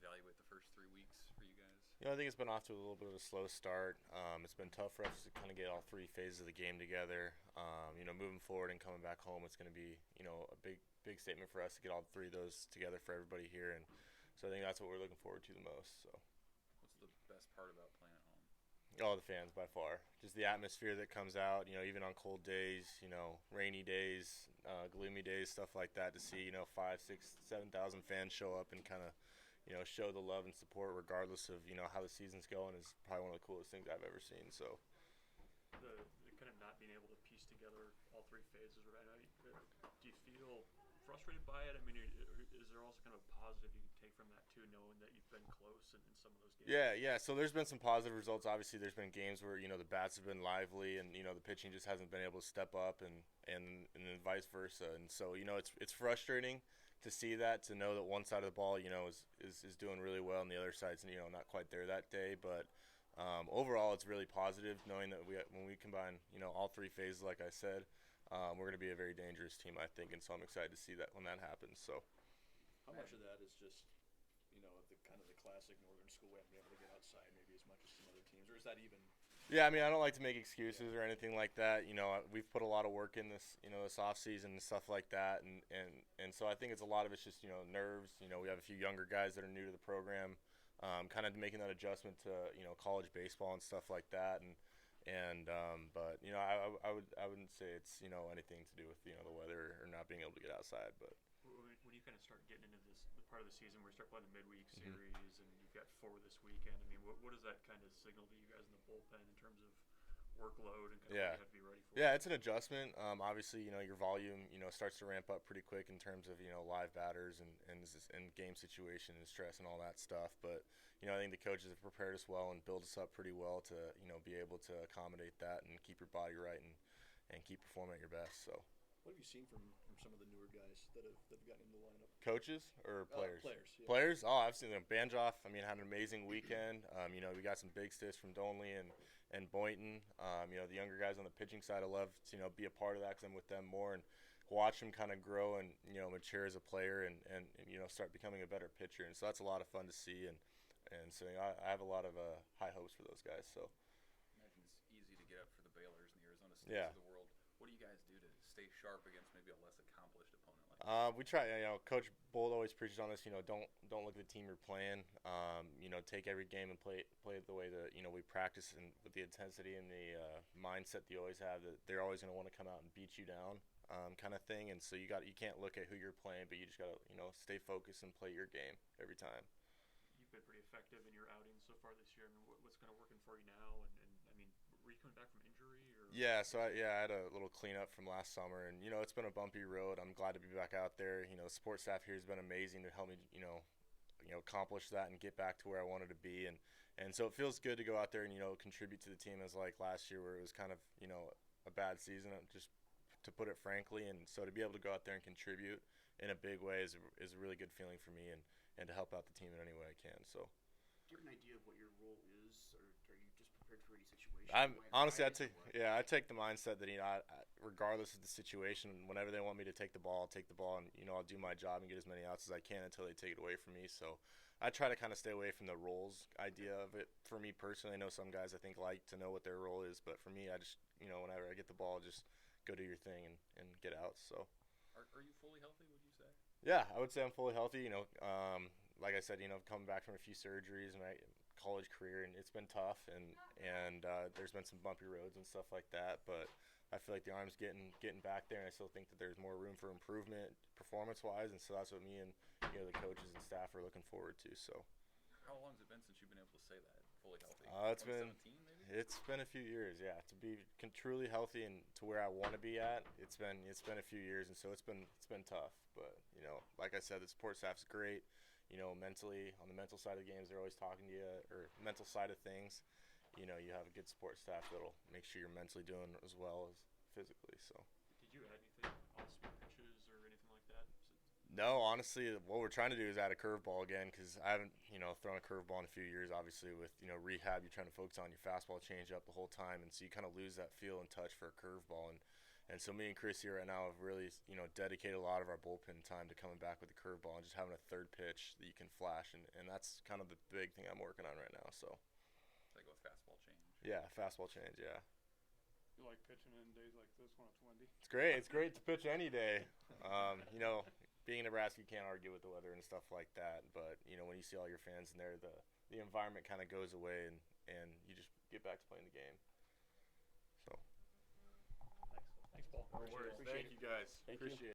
evaluate the first 3 weeks for you guys? I think it's been off to a little bit of a slow start. It's been tough for us to kind of get all three phases of the game together. Moving forward and coming back home, it's going to be, a big statement for us to get all three of those together for everybody here. And so I think that's what we're looking forward to the most. So. What's the best part about playing at home? Oh, the fans by far. Just the atmosphere that comes out, even on cold days, rainy days, gloomy days, stuff like that, to see, 5, 6, 7,000 fans show up and kind of, show the love and support regardless of, how the season's going is probably one of the coolest things I've ever seen. So The kind of not being able to piece together all three phases right now, do you feel frustrated by it? I mean, is there also kind of a positive you can take from that too, knowing that you've been close in some of those games? Yeah. So there's been some positive results. Obviously, there's been games where the bats have been lively, and the pitching just hasn't been able to step up, and then vice versa. And so it's frustrating to see that, to know that one side of the ball is doing really well, and the other side's not quite there that day. But overall, it's really positive knowing that when we combine all three phases, like I said. We're going to be a very dangerous team, I think, and so I'm excited to see that when that happens. So, how much of that is just, the kind of the classic Northern school way of being able to get outside maybe as much as some other teams, or is that even? Yeah, I mean, I don't like to make excuses or anything like that. We've put a lot of work in this, this off season and stuff like that, and so I think it's a lot of it's just nerves. We have a few younger guys that are new to the program, kind of making that adjustment to college baseball and stuff like that, but I wouldn't say it's anything to do with the weather or not being able to get outside. But when you kind of start getting into the part of the season where you start playing the midweek series and you've got 4 this weekend, I mean, what does that kind of signal to you guys in the bullpen in terms of workload and kind of what you have to be ready for? Yeah, it's an adjustment. Obviously, your volume starts to ramp up pretty quick in terms of live batters and game situation and stress and all that stuff. But I think the coaches have prepared us well and built us up pretty well to be able to accommodate that and keep your body right and keep performing at your best. So. What have you seen from some of the newer guys that have gotten into the lineup? Coaches or players? Players. Yeah. Players? Oh, I've seen them. Banjoff, I mean, had an amazing weekend. We got some big stiffs from Donley and Boynton. The younger guys on the pitching side, I love to be a part of that because I'm with them more and watch them kind of grow and mature as a player and start becoming a better pitcher. And so that's a lot of fun to see. And so I have a lot of high hopes for those guys. So. I imagine it's easy to get up for the Baylors and the Arizona States of the world. What do you guys do to stay sharp against maybe a less accomplished opponent like that? We try. Coach Bold always preaches on this. Don't look at the team you're playing. Take every game and play it the way that we practice and with the intensity and the mindset that you always have. That they're always going to want to come out and beat you down, kind of thing. And so you can't look at who you're playing, but you just got to stay focused and play your game every time. You've been pretty effective in your outings so far this year. I mean, what's kind of working for you now? And I mean, were you coming back from injury? Or? Yeah, so I had a little cleanup from last summer, and it's been a bumpy road. I'm glad to be back out there. Support staff here has been amazing to help me, accomplish that and get back to where I wanted to be, and so it feels good to go out there and contribute to the team as like last year where it was kind of a bad season, just to put it frankly, and so to be able to go out there and contribute in a big way is a really good feeling for me, and to help out the team in any way I can. So. Do you have an idea of what your role is, or are you just prepared for any situation? I take the mindset that regardless of the situation, whenever they want me to take the ball, I'll take the ball, and I'll do my job and get as many outs as I can until they take it away from me. So I try to kind of stay away from the roles idea of it. For me personally, I know some guys I think like to know what their role is, but for me, I just whenever I get the ball, just go do your thing and get out. So. Are you fully healthy? Would you say? Yeah, I would say I'm fully healthy. Like I said, coming back from a few surgeries in my college career, and it's been tough, and there's been some bumpy roads and stuff like that. But I feel like the arm's getting back there, and I still think that there's more room for improvement performance-wise, and so that's what me and the coaches and staff are looking forward to. So. How long has it been since you've been able to say that fully healthy? It's been a few years, yeah. To be truly healthy and to where I want to be at, it's been a few years, and so it's been tough. But like I said, the support staff's great. Mentally, on the mental side of the games, they're always talking to you, or mental side of things. You have a good support staff that'll make sure you're mentally doing as well as physically. So. Did you add anything on speed pitches or anything like that? No, honestly, what we're trying to do is add a curveball again because I haven't, thrown a curveball in a few years. Obviously, with rehab, you're trying to focus on your fastball changeup the whole time, and so you kind of lose that feel and touch for a curveball. And so me and Chris here right now have really, dedicated a lot of our bullpen time to coming back with the curveball and just having a third pitch that you can flash. And that's kind of the big thing I'm working on right now. So. Like with fastball change. Yeah, fastball change, yeah. You like pitching in days like this when it's windy? It's great. It's great to pitch any day. Being in Nebraska, you can't argue with the weather and stuff like that. But, when you see all your fans in there, the environment kind of goes away and you just get back to playing the game. So. Thanks, Paul. No worries. Thank you guys. Thank you. Appreciate it.